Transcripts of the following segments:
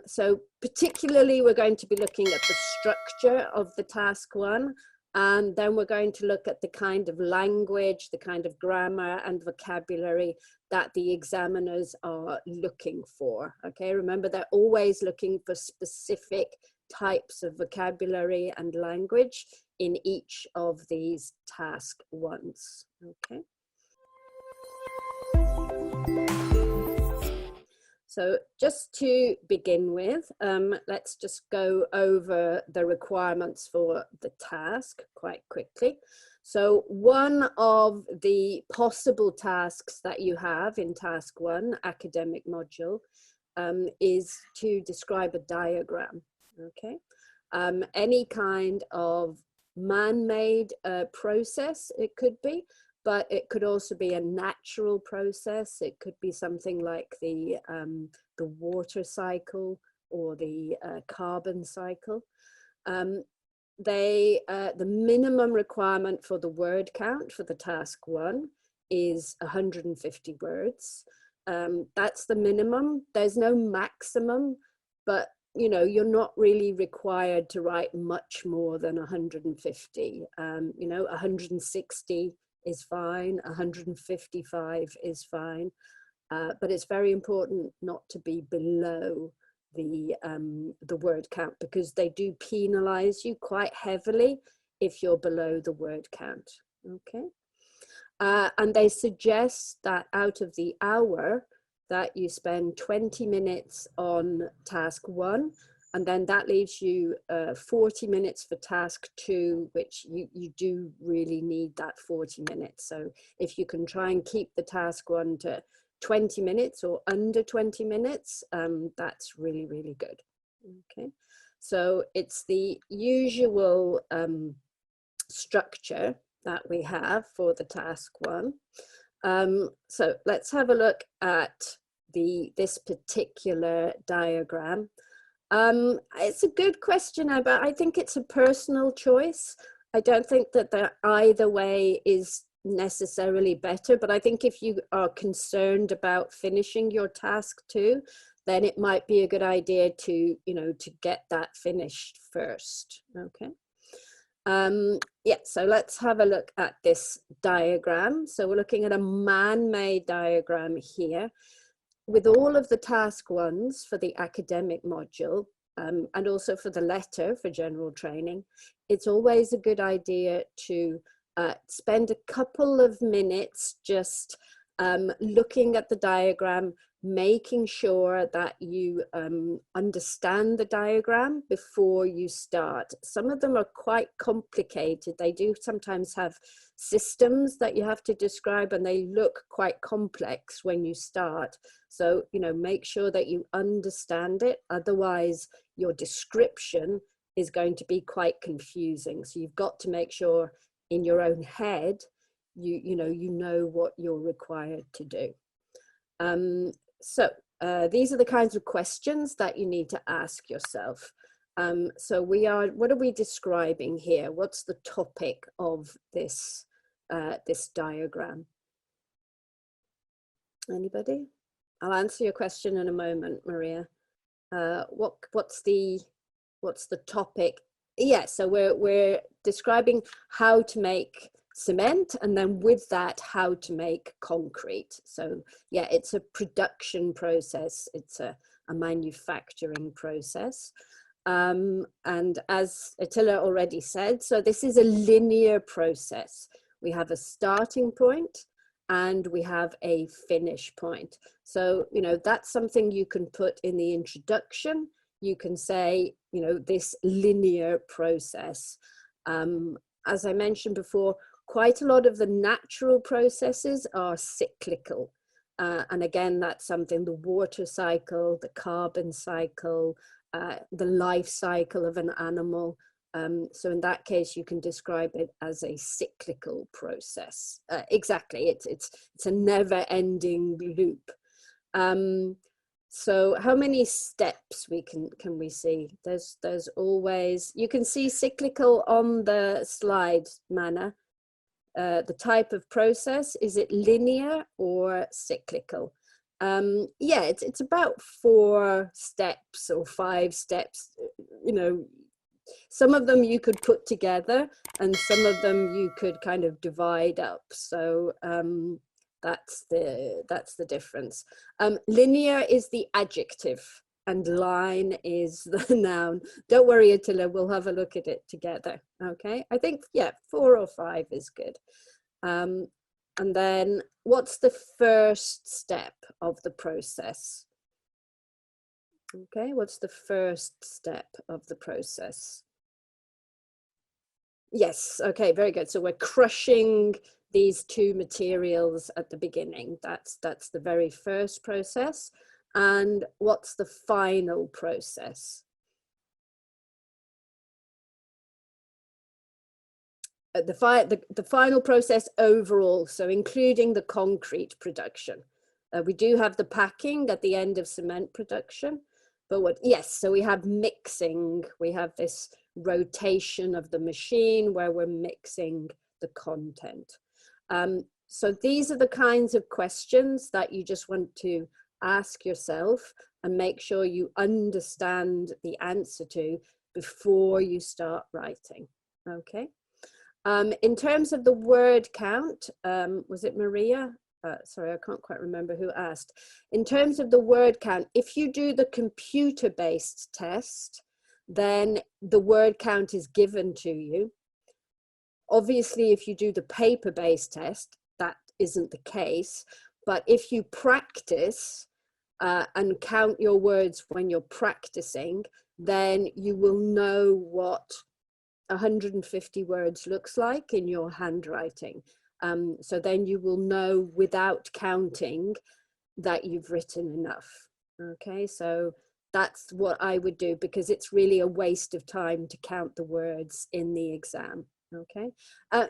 So particularly we're going to be looking at the structure of the task 1, and then we're going to look at the kind of language, the kind of grammar and vocabulary that the examiners are looking for. Okay, remember they're always looking for specific types of vocabulary and language in each of these task 1s. Okay. So just to begin with, let's just go over the requirements for the task quite quickly. So one of the possible tasks that you have in task 1, academic module, is to describe a diagram, okay? Any kind of man-made process it could be, but it could also be a natural process. It could be something like the water cycle or the carbon cycle. The minimum requirement for the word count for the task 1 is 150 words. That's the minimum. There's no maximum, but you know, you're not really required to write much more than 150. You know, 160 is fine, 155 is fine, but it's very important not to be below the word count, because they do penalize you quite heavily if you're below the word count. Okay, and they suggest that out of the hour that you spend 20 minutes on task 1, and then that leaves you 40 minutes for task 2, which you do really need that 40 minutes. So if you can try and keep the task 1 to 20 minutes or under 20 minutes, that's really, really good. Okay, so it's the usual structure that we have for the task 1. So let's have a look at this particular diagram. It's a good question, but I think it's a personal choice. I don't think that either way is necessarily better, but I think if you are concerned about finishing your task 2, then it might be a good idea to, you know, to get that finished first. Okay. Yeah, so let's have a look at this diagram. So we're looking at a man-made diagram here with all of the task 1s for the academic module, and also for the letter for general training. It's always a good idea to spend a couple of minutes just looking at the diagram, making sure that you understand the diagram before you start. Some of them are quite complicated. They do sometimes have systems that you have to describe, and they look quite complex when you start. So, you know, make sure that you understand it. Otherwise, your description is going to be quite confusing. So you've got to make sure in your own head, you know what you're required to do. So these are the kinds of questions that you need to ask yourself. So what are we describing here? What's the topic of this this diagram? Anybody? I'll answer your question in a moment, Maria. What's the topic? Yeah, so we're describing how to make cement, and then with that, how to make concrete. So yeah, it's a production process. It's a manufacturing process. And as Attila already said, so this is a linear process. We have a starting point and we have a finish point. So, you know, that's something you can put in the introduction. You can say, you know, this linear process. As I mentioned before, quite a lot of the natural processes are cyclical. And again, that's something, the water cycle, the carbon cycle, the life cycle of an animal. So in that case, you can describe it as a cyclical process. Exactly, it's a never-ending loop. So how many steps can we see? There's always, you can see cyclical on the slide, Mana. The type of process, is it linear or cyclical? yeah, it's about 4 steps or 5 steps, you know. Some of them you could put together and some of them you could kind of divide up. So that's the difference. Linear is the adjective and line is the noun. Don't worry, Attila, we'll have a look at it together. Okay, I think, yeah, 4 or 5 is good. And then what's the first step of the process? Okay, what's the first step of the process? Yes, okay, very good. So we're crushing these 2 materials at the beginning. That's the very first process. And what's the final process? The final process overall, so including the concrete production. We do have the packing at the end of cement production, but yes, so we have mixing, we have this rotation of the machine where we're mixing the content. So these are the kinds of questions that you just want to ask yourself and make sure you understand the answer to before you start writing, okay? In terms of the word count, was it Maria? Sorry, I can't quite remember who asked. In terms of the word count, if you do the computer-based test, then the word count is given to you. Obviously, if you do the paper-based test, that isn't the case. But if you practice and count your words when you're practicing, then you will know what 150 words looks like in your handwriting. So then you will know without counting that you've written enough. Okay, so that's what I would do, because it's really a waste of time to count the words in the exam. Okay,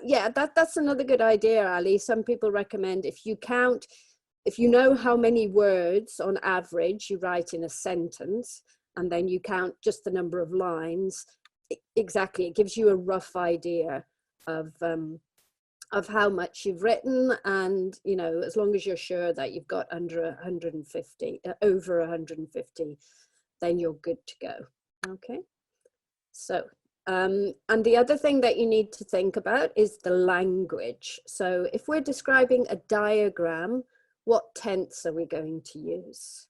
yeah, that's another good idea, Ali. Some people recommend if you know how many words on average you write in a sentence, and then you count just the number of lines. Exactly, it gives you a rough idea of how much you've written, and you know, as long as you're sure that you've got under 150, over 150, then you're good to go. Okay, so and the other thing that you need to think about is the language. So if we're describing a diagram, what tense are we going to use?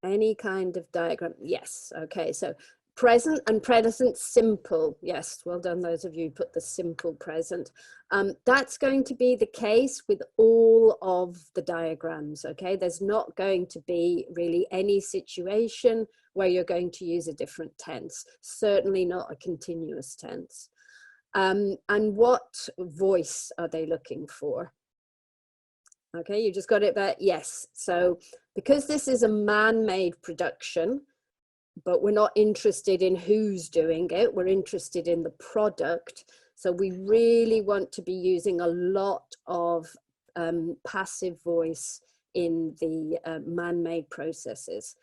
Any kind of diagram? Yes. Okay, so present and present simple. Yes, well done those of you who put the simple present. That's going to be the case with all of the diagrams, okay? There's not going to be really any situation where you're going to use a different tense, certainly not a continuous tense. And what voice are they looking for? Okay, you just got it there. Yes, so because this is a man-made production, but we're not interested in who's doing it, we're interested in the product. So we really want to be using a lot of passive voice in the man-made processes.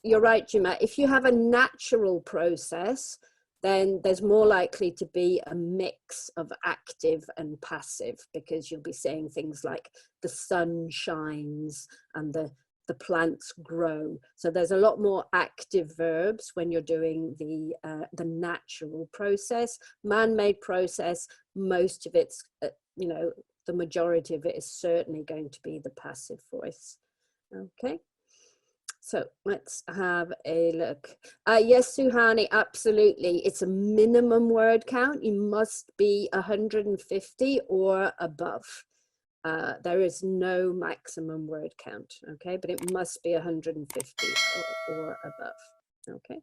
You're right, Juma, if you have a natural process, then there's more likely to be a mix of active and passive, because you'll be saying things like the sun shines and the plants grow. So there's a lot more active verbs when you're doing the natural process. Man-made process, most of it's, you know, the majority of it is certainly going to be the passive voice. Okay. So let's have a look. Yes, Suhani, absolutely. It's a minimum word count. You must be 150 or above. There is no maximum word count, okay? But it must be 150 or above, okay?